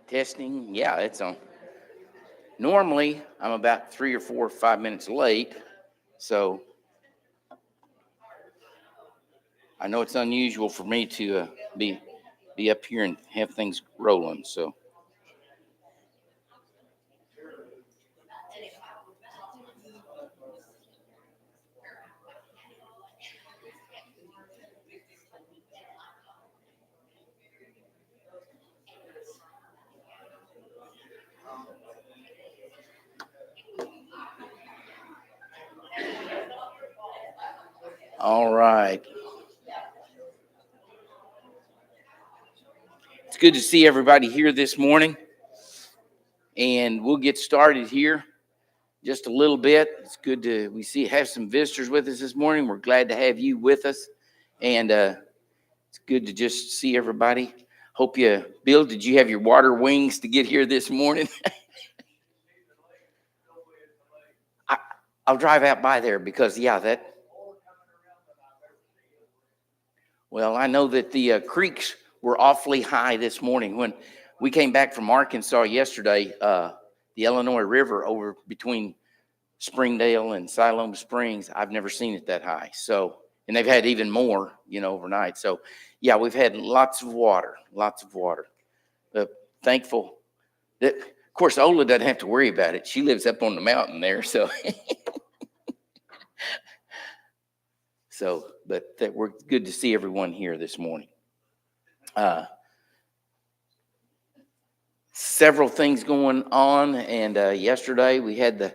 Testing, yeah, it's on. Normally, I'm about 3 or 4 or 5 minutes late, so I know it's unusual for me to be up here and have things rolling. So, all right, it's good to see everybody here this morning, and we'll get started here just a little bit. It's good to have some visitors with us this morning. We're glad to have you with us, and it's good to just see everybody. Hope you, Bill, did you have your water wings to get here this morning? I'll drive out by there because, well, I know that the creeks were awfully high this morning. When we came back from Arkansas yesterday, the Illinois River over between Springdale and Siloam Springs, I've never seen it that high. So, and they've had even more, overnight. So, yeah, we've had lots of water. Thankful that, of course, Ola doesn't have to worry about it. She lives up on the mountain there, so. But that we're good to see everyone here this morning. Several things going on, and yesterday we had the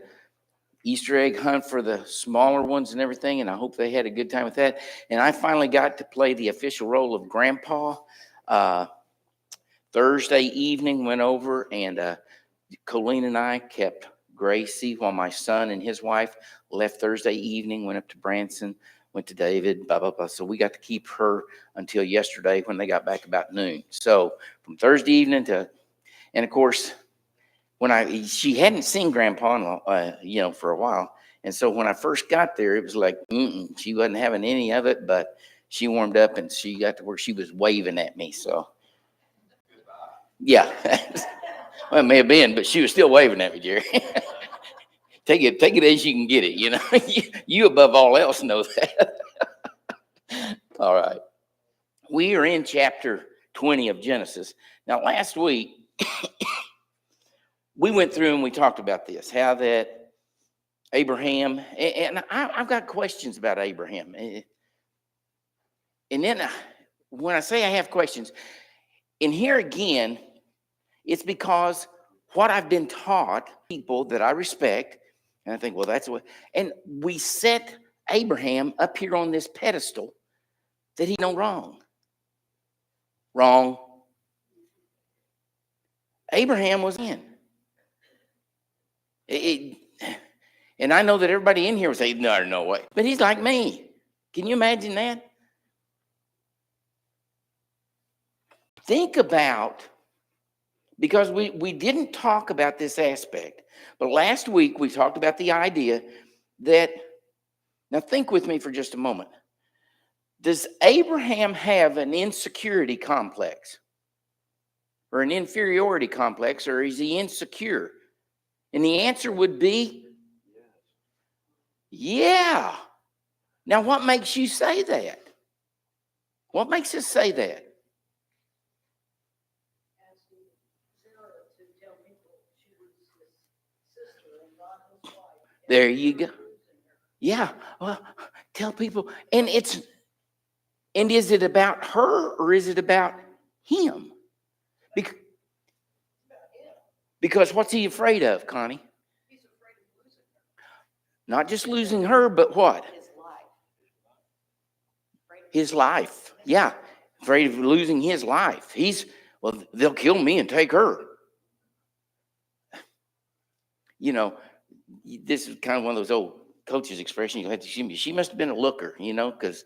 Easter egg hunt for the smaller ones and everything, and I hope they had a good time with that. And I finally got to play the official role of Grandpa. Thursday evening went over, and Colleen and I kept Gracie while my son and his wife left Thursday evening, went up to Branson, went to David, blah, blah, blah. So we got to keep her until yesterday when they got back about noon. So from Thursday evening and of course, she hadn't seen Grandpa, for a while. And so when I first got there, it was like, she wasn't having any of it, but she warmed up and she got to where she was waving at me. So, yeah, well, it may have been, but she was still waving at me, Jerry. Take it as you can get it, you above all else know that. All right. We are in chapter 20 of Genesis. Now, last week, we went through and we talked about this, how that Abraham, and I've got questions about Abraham. And then when I say I have questions, and here again, it's because what I've been taught, people that I respect, and I think, well, that's what, and we set Abraham up here on this pedestal that he done wrong. Wrong. Abraham was in. And I know that everybody in here would say, no way. But he's like me. Can you imagine that? Think about, because we didn't talk about this aspect, but last week we talked about the idea that, now think with me for just a moment. Does Abraham have an insecurity complex or an inferiority complex, or is he insecure? And the answer would be, yeah. Now, what makes you say that? What makes us say that? There you go. Yeah. Well, tell people. And is it about her or is it about him? Because what's he afraid of, Connie? He's afraid of losing her. Not just losing her, but what? His life. Yeah. Afraid of losing his life. They'll kill me and take her. This is kind of one of those old coaches' expressions. You had to see she must have been a looker, because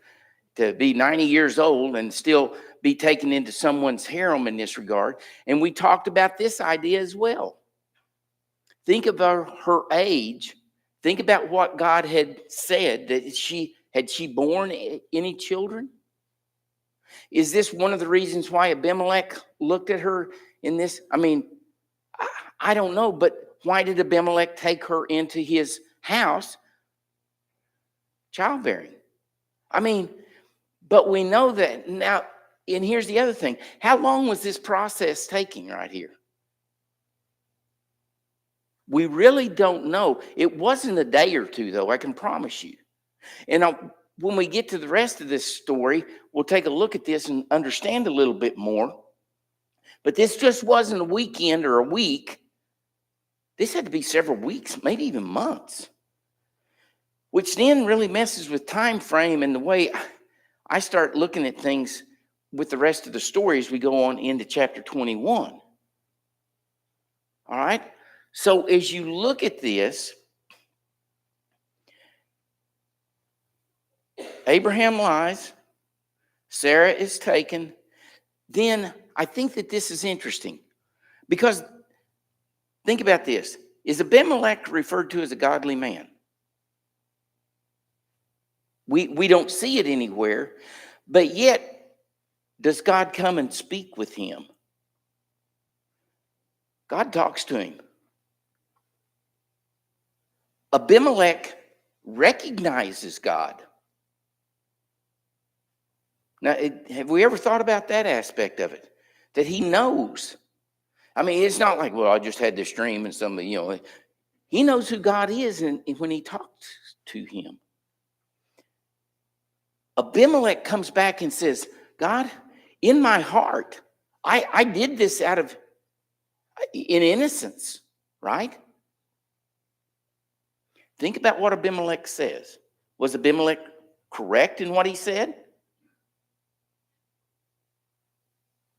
to be 90 years old and still be taken into someone's harem in this regard. And we talked about this idea as well. Think about her age. Think about what God had said, that she borne any children? Is this one of the reasons why Abimelech looked at her in this? I mean, I don't know, but why did Abimelech take her into his house childbearing? I mean, but we know that now, and here's the other thing. How long was this process taking right here? We really don't know. It wasn't a day or two, though, I can promise you. And when we get to the rest of this story, we'll take a look at this and understand a little bit more. But this just wasn't a weekend or a week. This had to be several weeks, maybe even months, which then really messes with time frame and the way I start looking at things with the rest of the story as we go on into chapter 21. All right? So as you look at this, Abraham lies, Sarah is taken. Then I think that this is interesting because think about this. Is Abimelech referred to as a godly man? We don't see it anywhere, but yet does God come and speak with him? God talks to him. Abimelech recognizes God. Now, have we ever thought about that aspect of it? That he knows. I mean, it's not like, well, I just had this dream and somebody, he knows who God is and when he talks to him. Abimelech comes back and says, God, in my heart, I did this in innocence, right? Think about what Abimelech says. Was Abimelech correct in what he said?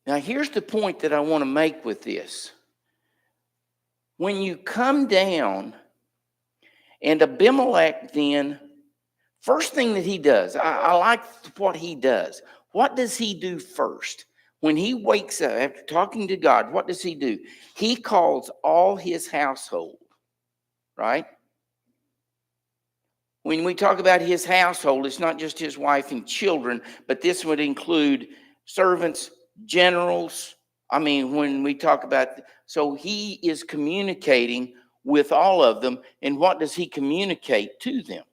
Now, here's the point that I want to make with this. When you come down, and Abimelech then, first thing that he does, I like what he does. What does he do first? When he wakes up, after talking to God, what does he do? He calls all his household, right? When we talk about his household, it's not just his wife and children, but this would include servants, generals. I mean, when we talk about, so he is communicating with all of them. And what does he communicate to them?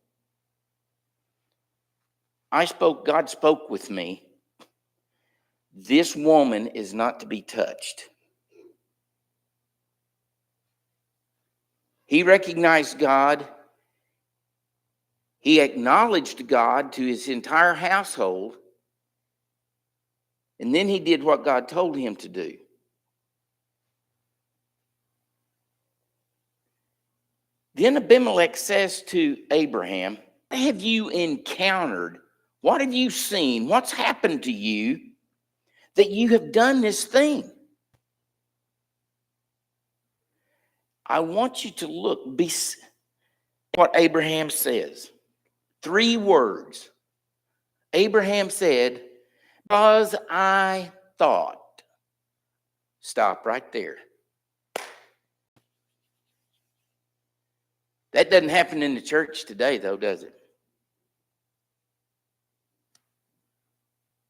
God spoke with me. This woman is not to be touched. He recognized God. He acknowledged God to his entire household. And then he did what God told him to do. Then Abimelech says to Abraham, what have you encountered? What have you seen? What's happened to you that you have done this thing? I want you to look, what Abraham says. 3 words. Abraham said, because I thought. Stop right there. That doesn't happen in the church today, though, does it?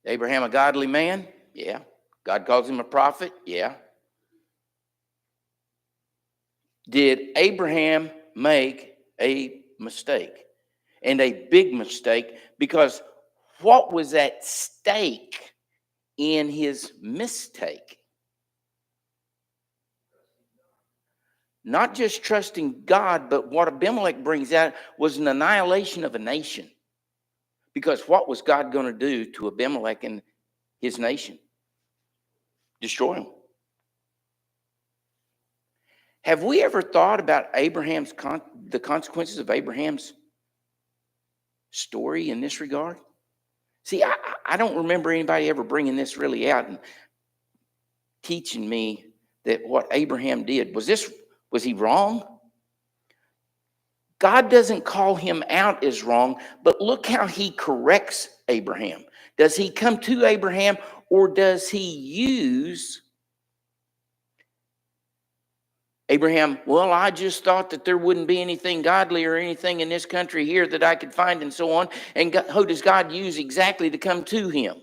Abraham, a godly man? Yeah. God calls him a prophet? Yeah. Did Abraham make a mistake? And a big mistake, because what was at stake in his mistake? Not just trusting God, but what Abimelech brings out was an annihilation of a nation. Because what was God going to do to Abimelech and his nation? Destroy him. Have we ever thought about the consequences of Abraham's story in this regard? See, I don't remember anybody ever bringing this really out and teaching me that what Abraham did. Was he wrong? God doesn't call him out as wrong, but look how he corrects Abraham. Does he come to Abraham, or does he use Abraham? Well, I just thought that there wouldn't be anything godly or anything in this country here that I could find and so on. And who does God use exactly to come to him?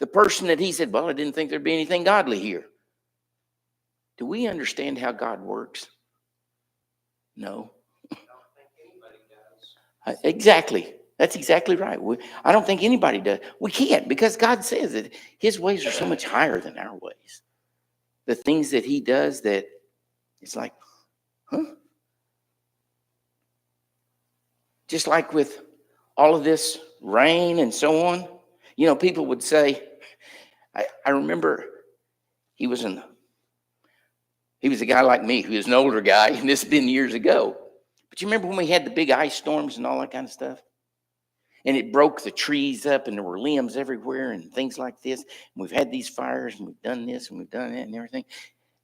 The person that he said, well, I didn't think there'd be anything godly here. Do we understand how God works? No. I don't think anybody does. Exactly. That's exactly right. I don't think anybody does. We can't, because God says that his ways are so much higher than our ways. The things that he does, that it's like, huh? Just like with all of this rain and so on, people would say, I remember he was a guy like me, who was an older guy, and this has been years ago. But you remember when we had the big ice storms and all that kind of stuff? And it broke the trees up, and there were limbs everywhere and things like this. And we've had these fires, and we've done this, and we've done that and everything.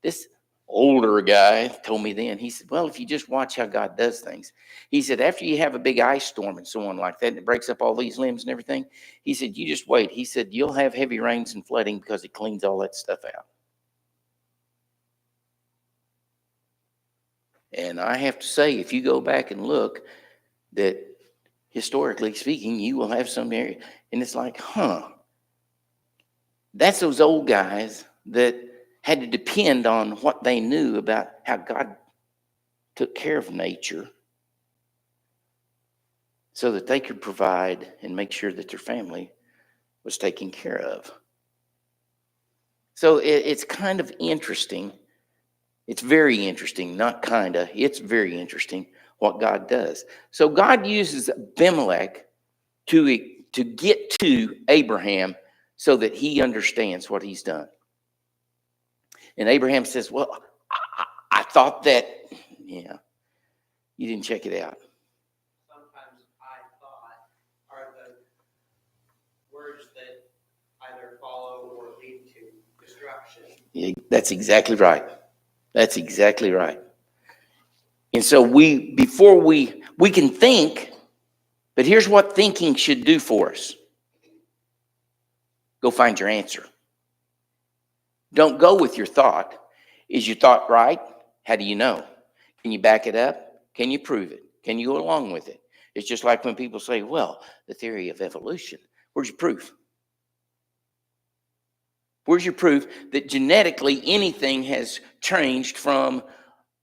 This older guy told me then, he said, well, if you just watch how God does things, he said, after you have a big ice storm and so on like that, and it breaks up all these limbs and everything, he said, you just wait. He said, you'll have heavy rains and flooding because it cleans all that stuff out. And I have to say, if you go back and look, that historically speaking, you will have some area, and it's like, that's those old guys that had to depend on what they knew about how God took care of nature so that they could provide and make sure that their family was taken care of. So it's kind of interesting. It's very interesting, not kind of. It's very interesting what God does. So God uses Abimelech to get to Abraham so that he understands what he's done. And Abraham says, well, I thought that, you didn't check it out. Sometimes I thought are the words that either follow or lead to destruction. Yeah, that's exactly right. That's exactly right. And so before we can think, but here's what thinking should do for us. Go find your answer. Don't go with your thought. Is your thought right? How do you know? Can you back it up? Can you prove it? Can you go along with it? It's just like when people say, well, the theory of evolution. Where's your proof? Where's your proof that genetically anything has changed from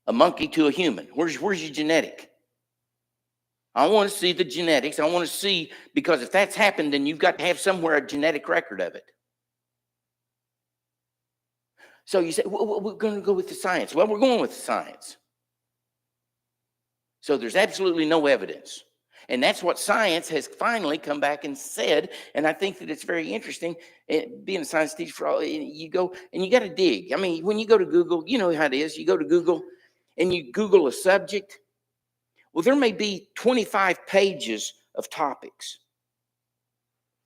a monkey to a human? Where's your genetic? I want to see the genetics. I want to see, because if that's happened, then you've got to have somewhere a genetic record of it. So you say, well, we're going to go with the science. Well, we're going with the science. So there's absolutely no evidence. And that's what science has finally come back and said. And I think that it's very interesting. Being a science teacher, for all, you go and you got to dig. I mean, when you go to Google, you know how it is. You go to Google and you Google a subject. Well, there may be 25 pages of topics.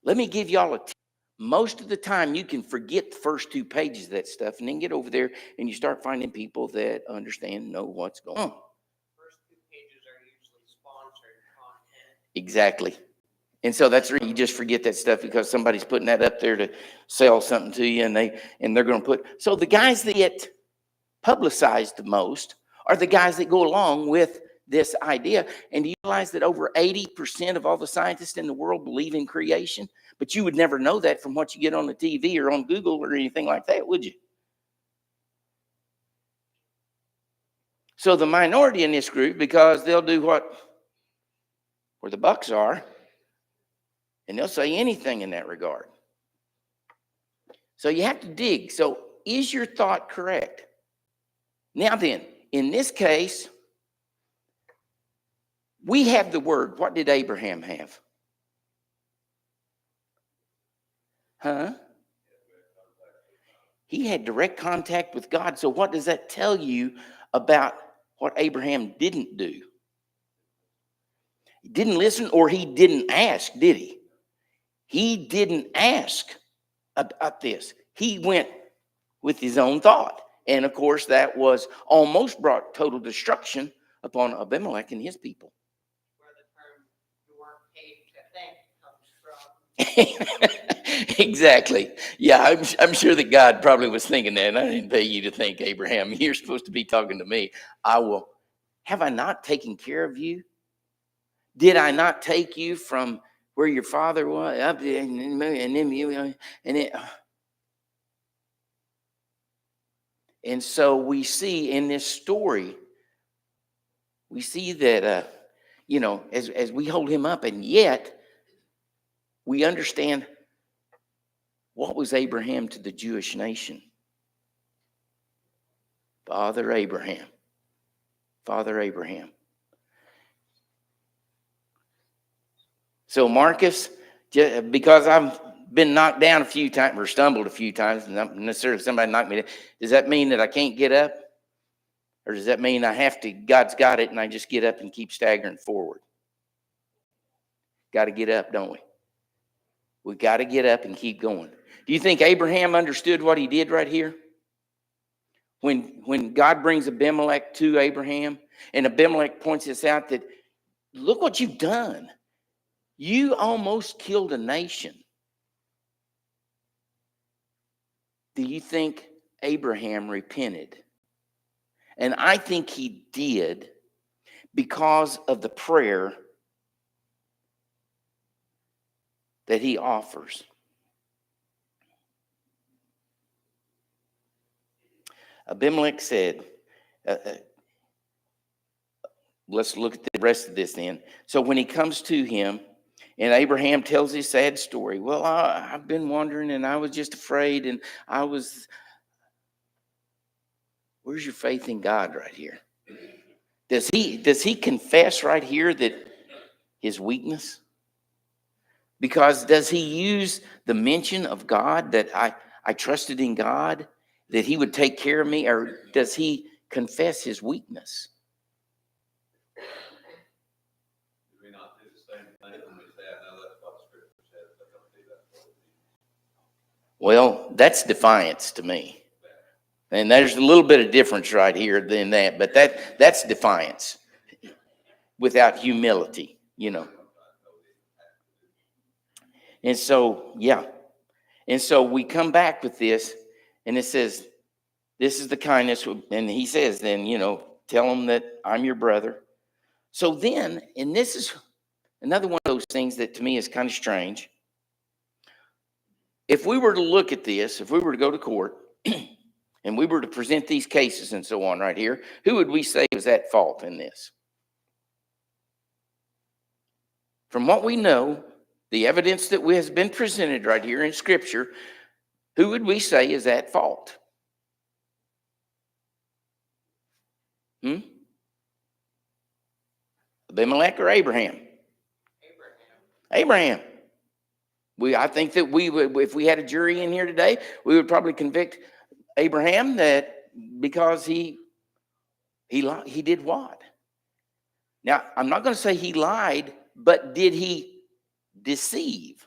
Let me give y'all a tip. Most of the time, you can forget the first 2 pages of that stuff and then get over there and you start finding people that understand and know what's going on. First 2 pages are usually sponsored content. Exactly. And so that's where you just forget that stuff because somebody's putting that up there to sell something to you, and they're going to put. So the guys that get publicized the most are the guys that go along with this idea. And do you realize that over 80% of all the scientists in the world believe in creation? But you would never know that from what you get on the TV or on Google or anything like that, would you? So the minority in this group, because they'll do where the bucks are, and they'll say anything in that regard. So you have to dig. So is your thought correct? Now then, in this case, we have the word. What did Abraham have? He had direct contact with God. So what does that tell you about what Abraham didn't do? He didn't listen, or he didn't ask, did he? He didn't ask about this. He went with his own thought. And of course, that was almost brought total destruction upon Abimelech and his people. Where the term "you weren't paid to think" comes from. Exactly. Yeah, I'm sure that God probably was thinking that. And I didn't pay you to think, Abraham. You're supposed to be talking to me. Have I not taken care of you? Did I not take you from where your father was up there, and then you, and And so we see in this story, we see that, as we hold him up, and yet we understand what was Abraham to the Jewish nation. Father Abraham. Father Abraham. So Marcus, because I've been knocked down a few times or stumbled a few times, not necessarily somebody knocked me down, does that mean that I can't get up? Or does that mean I have to, God's got it, and I just get up and keep staggering forward? Got to get up, don't we? We got to get up and keep going. Do you think Abraham understood what he did right here? When God brings Abimelech to Abraham, and Abimelech points this out, that look what you've done. You almost killed a nation. Do you think Abraham repented? And I think he did, because of the prayer that he offers. Abimelech said, let's look at the rest of this then. So when he comes to him, and Abraham tells his sad story. Well, I've been wandering, and I was just afraid, and where's your faith in God right here? Does he confess right here that his weakness? Because does he use the mention of God, that I trusted in God, that he would take care of me, or does he confess his weakness? Do we not do the same thing when we say, I know that's what the scripture says, but don't do that? Well, that's defiance to me. And there's a little bit of difference right here than that, but that's defiance without humility, And so, yeah. And so we come back with this, and it says, this is the kindness. And he says, then, tell them that I'm your brother. So then, and this is another one of those things that to me is kind of strange. If we were to look at this, if we were to go to court, and we were to present these cases and so on right here, who would we say was at fault in this? From what we know, the evidence that has been presented right here in Scripture, who would we say is at fault? Abimelech or Abraham? Abraham. I think that we would, if we had a jury in here today, we would probably convict Abraham that because he did what? Now, I'm not going to say he lied, but did he deceive?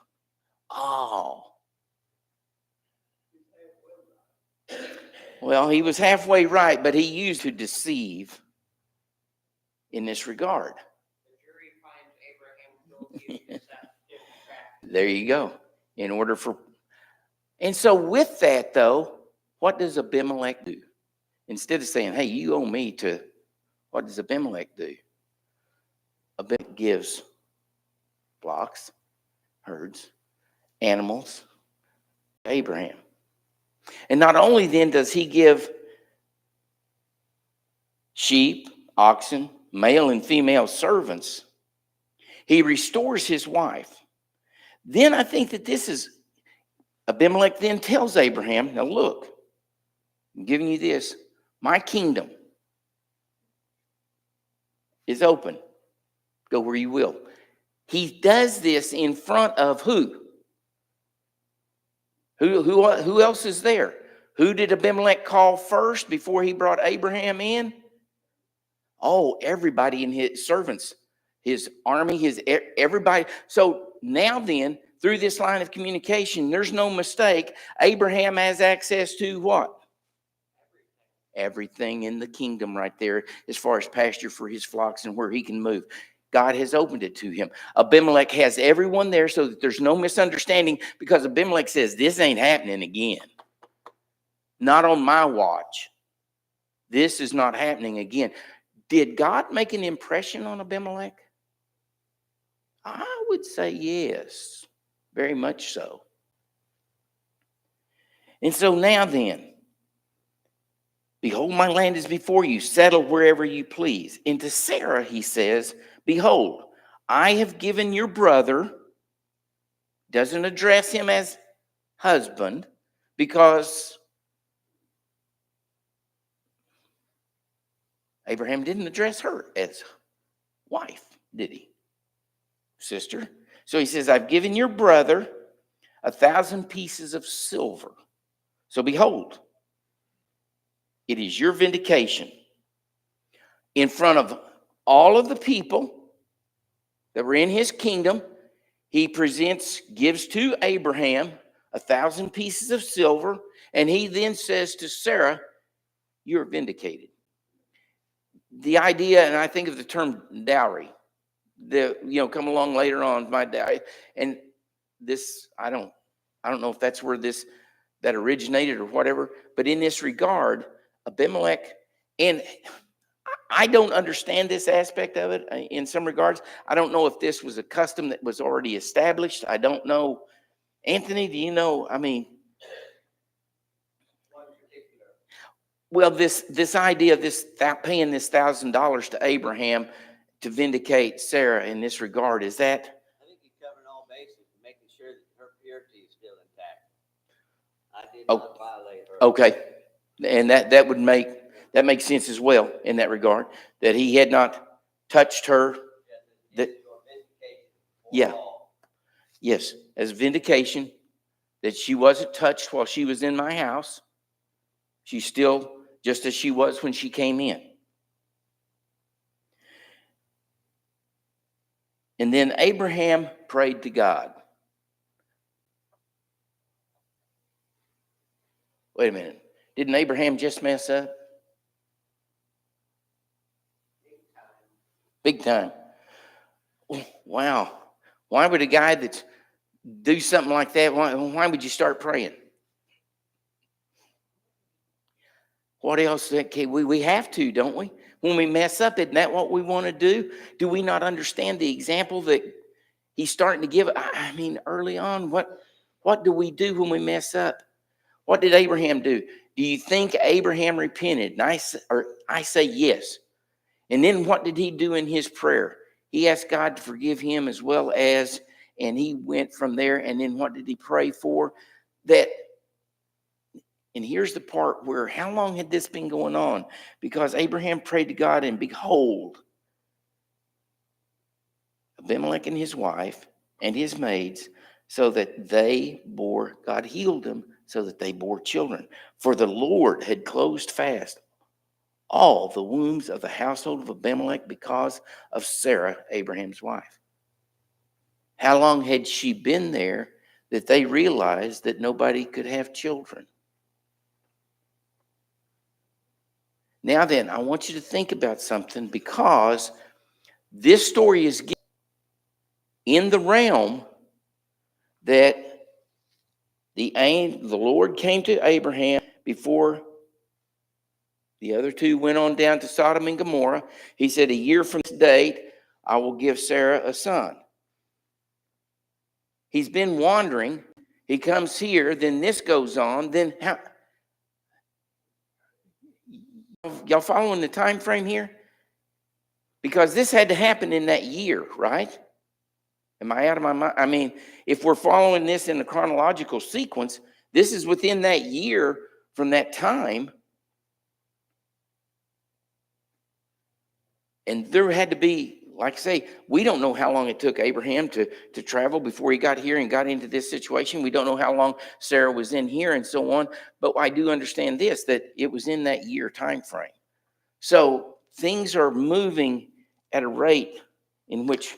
Oh. Well, he was halfway right, but he used to deceive in this regard. The jury finds Abraham guilty of deception. There you go. And so with that, though, what does Abimelech do? Instead of saying, hey, you owe me to, what does Abimelech do? Abimelech gives flocks, herds, animals to Abraham. And not only then does he give sheep, oxen, male and female servants, he restores his wife. Then I think that this is, Abimelech then tells Abraham, now look, I'm giving you this, my kingdom is open. Go where you will. He does this in front of who? Who else is there? Who did Abimelech call first before he brought Abraham in? Oh, everybody in his servants, his army, everybody. So now then, through this line of communication, there's no mistake. Abraham has access to what? Everything in the kingdom right there, as far as pasture for his flocks and where he can move. God has opened it to him. Abimelech has everyone there so that there's no misunderstanding, because Abimelech says, this ain't happening again. Not on my watch. This is not happening again. Did God make an impression on Abimelech? I would say yes, very much so. And so now then, Behold, my land is before you. Settle wherever you please. And to Sarah, he says, behold, I have given your brother, doesn't address him as husband, because Abraham didn't address her as wife, did he? Sister. So he says, I've given your brother 1,000 pieces of silver. So behold, it is your vindication. In front of all of the people that were in his kingdom, he gives to Abraham 1,000 pieces of silver, and he then says to Sarah, you're vindicated. The idea, and I think of the term dowry, come along later on, my dowry, and this, I don't know if that's where that originated or whatever, but in this regard, Abimelech, and I don't understand this aspect of it in some regards. I don't know if this was a custom that was already established. I don't know. Anthony, do you know? I mean, well, this idea of paying this $1,000 to Abraham to vindicate Sarah in this regard, is that? I think you're covering all bases, making sure that her purity is still intact. I did not violate her. Okay, and that makes sense as well in that regard, that he had not touched her. Yeah. Yes, as vindication that she wasn't touched while she was in my house. She's still just as she was when she came in. And then Abraham prayed to God. Wait a minute. Didn't Abraham just mess up? Big time. Wow. Why would a guy that do something like that, why would you start praying? What else? We have to, don't we? When we mess up, isn't that what we want to do? Do we not understand the example that he's starting to give? I mean, early on, what do we do when we mess up? What did Abraham do? Do you think Abraham repented? And I say yes. And then what did he do in his prayer? He asked God to forgive him as well as, and he went from there. And then what did he pray for? And here's the part where, how long had this been going on? Because Abraham prayed to God, and behold, Abimelech and his wife and his maids, so that God healed them so that they bore children. For the Lord had closed fast all the wombs of the household of Abimelech because of Sarah, Abraham's wife. How long had she been there that they realized that nobody could have children? Now then, I want you to think about something, because this story is in the realm that the Lord came to Abraham before the other two went on down to Sodom and Gomorrah. He said, a year from this date, I will give Sarah a son. He's been wandering. He comes here, then this goes on. Then how? Y'all following the time frame here? Because this had to happen in that year, right? Am I out of my mind? I mean, if we're following this in the chronological sequence, this is within that year from that time. And there had to be, like I say, we don't know how long it took Abraham to travel before he got here and got into this situation. We don't know how long Sarah was in here and so on. But I do understand this, that it was in that year time frame. So things are moving at a rate in which,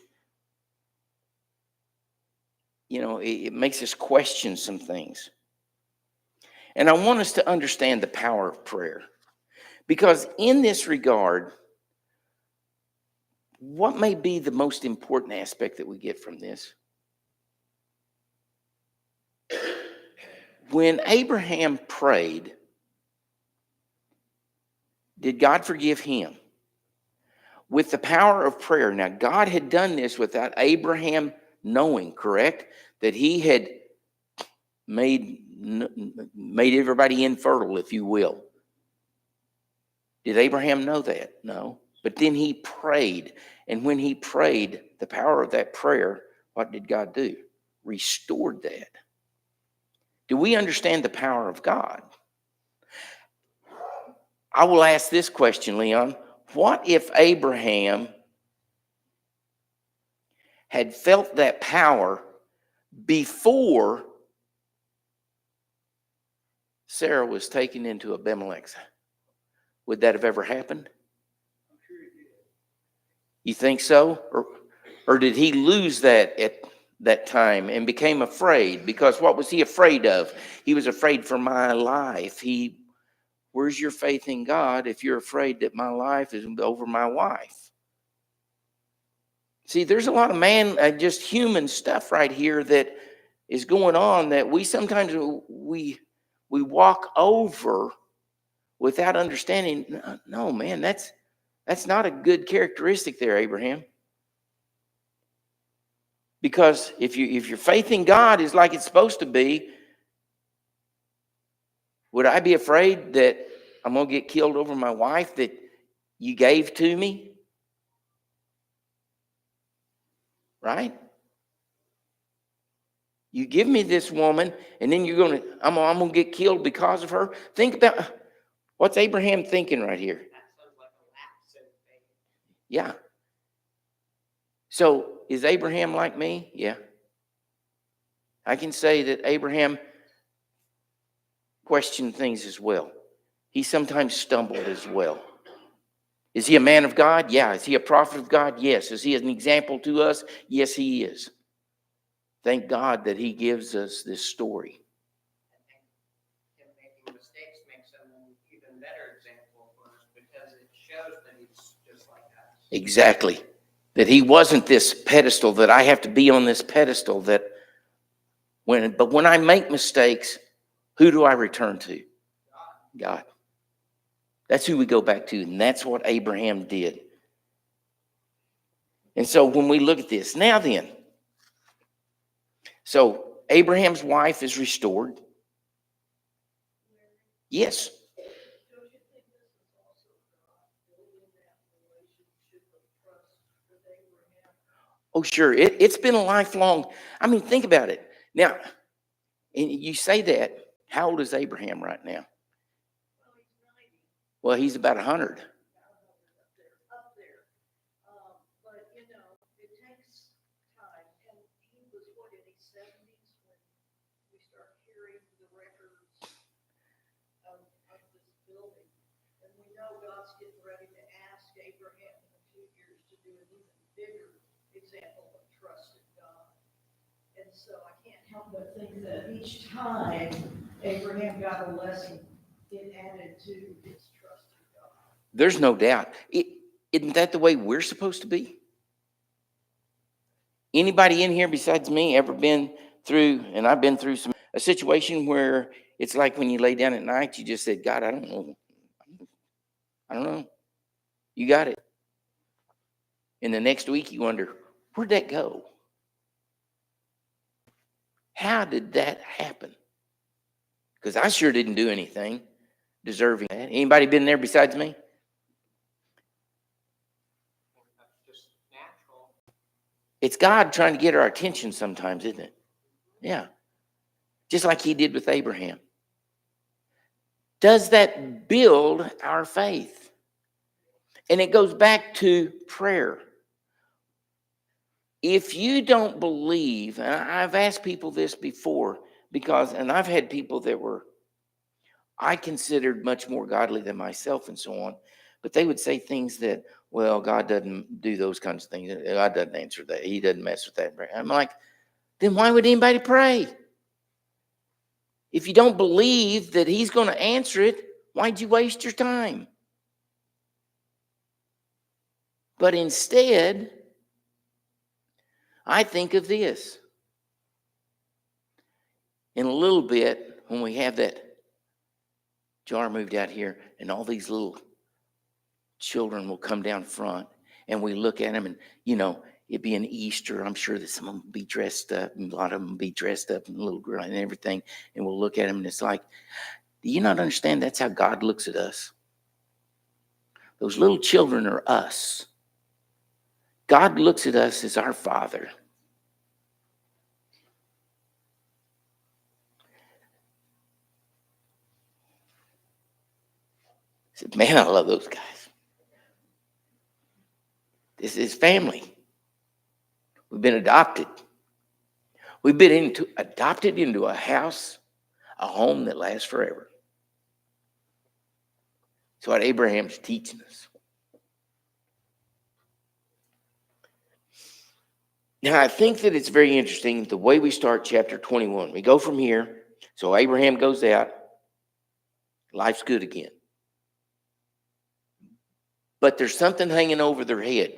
it makes us question some things. And I want us to understand the power of prayer. Because in this regard, what may be the most important aspect that we get from this? When Abraham prayed, did God forgive him? With the power of prayer. Now, God had done this without Abraham knowing, correct? That he had made everybody infertile, if you will. Did Abraham know that? No. But then he prayed. And when he prayed, the power of that prayer, what did God do? Restored that. Do we understand the power of God? I will ask this question, Leon. What if Abraham had felt that power before Sarah was taken into Abimelech's? Would that have ever happened? You think so? Or did he lose that at that time and became afraid? Because what was he afraid of? He was afraid for my life. Where's your faith in God if you're afraid that my life is over my wife? See, there's a lot of just human stuff right here that is going on that we sometimes we walk over without understanding. No, man, that's not a good characteristic there, Abraham. Because if your faith in God is like it's supposed to be, would I be afraid that I'm going to get killed over my wife that you gave to me? Right? You give me this woman, and then I'm going to get killed because of her. Think about what's Abraham thinking right here. That sounds like a lapse in faith. Yeah. So is Abraham like me? Yeah. I can say that Abraham questioned things as well. He sometimes stumbled as well. Is he a man of God? Yeah. Is he a prophet of God? Yes. Is he an example to us? Yes, he is. Thank God that he gives us this story. Him making mistakes makes him an even better example for us because it shows that he's just like us. Exactly. That he wasn't this pedestal, that I have to be on this pedestal, but when I make mistakes, who do I return to? God. That's who we go back to, and that's what Abraham did. And so when we look at this, now then, so Abraham's wife is restored. Yes. Oh, sure. It's been a lifelong. I mean, think about it. Now, and you say that. How old is Abraham right now? Well, he's about 100. Up there. But, you know, it takes time. And he was, what, in his 70s when we start hearing the records of this building. And we know God's getting ready to ask Abraham in a few years to do an even bigger example of trust in God. And so I can't help but think that each time Abraham got a lesson, it added to his trust in God. There's no doubt. Isn't that the way we're supposed to be? Anybody in here besides me ever been through, and I've been through a situation where it's like when you lay down at night, you just said, God, I don't know. I don't know. You got it. And the next week you wonder, where'd that go? How did that happen? Because I sure didn't do anything deserving that. Anybody been there besides me? That's just natural. It's God trying to get our attention sometimes, isn't it? Yeah. Just like he did with Abraham. Does that build our faith? And it goes back to prayer. If you don't believe, and I've asked people this before, and I've had people that I considered much more godly than myself and so on, but they would say things that, well, God doesn't do those kinds of things. God doesn't answer that. He doesn't mess with that. I'm like, then why would anybody pray? If you don't believe that he's going to answer it, why'd you waste your time? But instead, I think of this. In a little bit, when we have that jar moved out here, and all these little children will come down front, and we look at them, and, you know, it'd be an Easter. I'm sure that some of them will be dressed up, and a lot of them will be dressed up in little girl and everything, and we'll look at them, and it's like, do you not understand that's how God looks at us? Those little children are us. God looks at us as our Father. I said, man, I love those guys. This is family. We've been adopted. We've been adopted into a house, a home that lasts forever. That's what Abraham's teaching us. Now, I think that it's very interesting the way we start chapter 21. We go from here. So Abraham goes out. Life's good again. But there's something hanging over their head.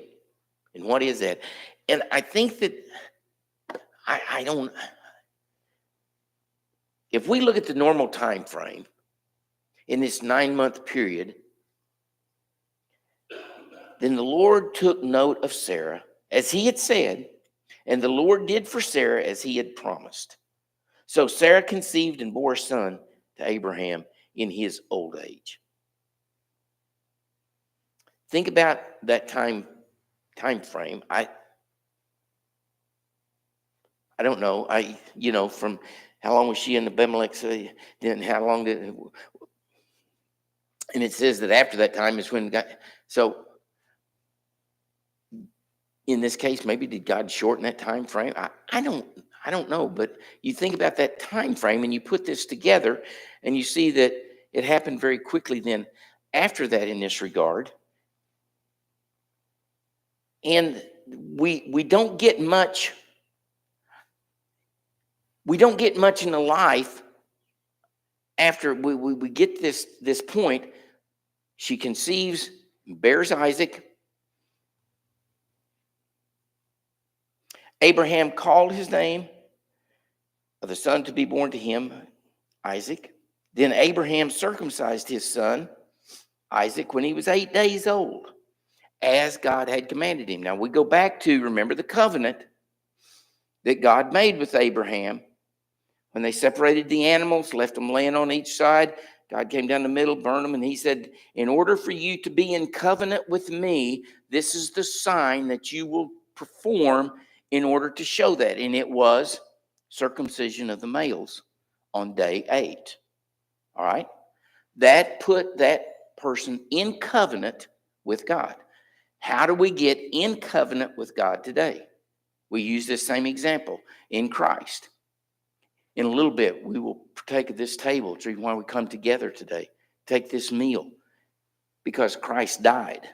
And what is that? And I think that I don't. If we look at the normal time frame in this 9-month period, then the Lord took note of Sarah, as he had said, and the Lord did for Sarah as he had promised. So Sarah conceived and bore a son to Abraham in his old age. Think about that time frame. I don't know. From how long was she in Abimelech? Then how long did? And it says that after that time is when God. So in this case, maybe did God shorten that time frame? I don't know. But you think about that time frame, and you put this together, and you see that it happened very quickly. Then after that, in this regard, and we don't get much. We don't get much in the life after we get this point. She conceives, bears Isaac. Abraham called his name of the son to be born to him, Isaac. Then Abraham circumcised his son, Isaac, when he was 8 days old, as God had commanded him. Now we go back to, remember the covenant that God made with Abraham. When they separated the animals, left them laying on each side, God came down the middle, burned them, and he said, in order for you to be in covenant with me, this is the sign that you will perform in order to show that. And it was circumcision of the males on day 8. All right? That put that person in covenant with God. How do we get in covenant with God today? We use this same example in Christ. In a little bit, we will partake of this table. It's why we come together today. Take this meal because Christ died.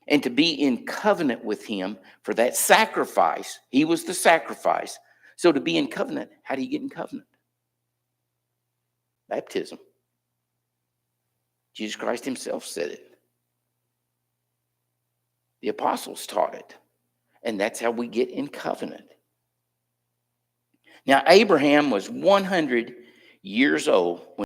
And to be in covenant with him for that sacrifice, he was the sacrifice. So to be in covenant, how do you get in covenant? Baptism. Jesus Christ himself said it. The apostles taught it. And that's how we get in covenant. Now, Abraham was 100 years old when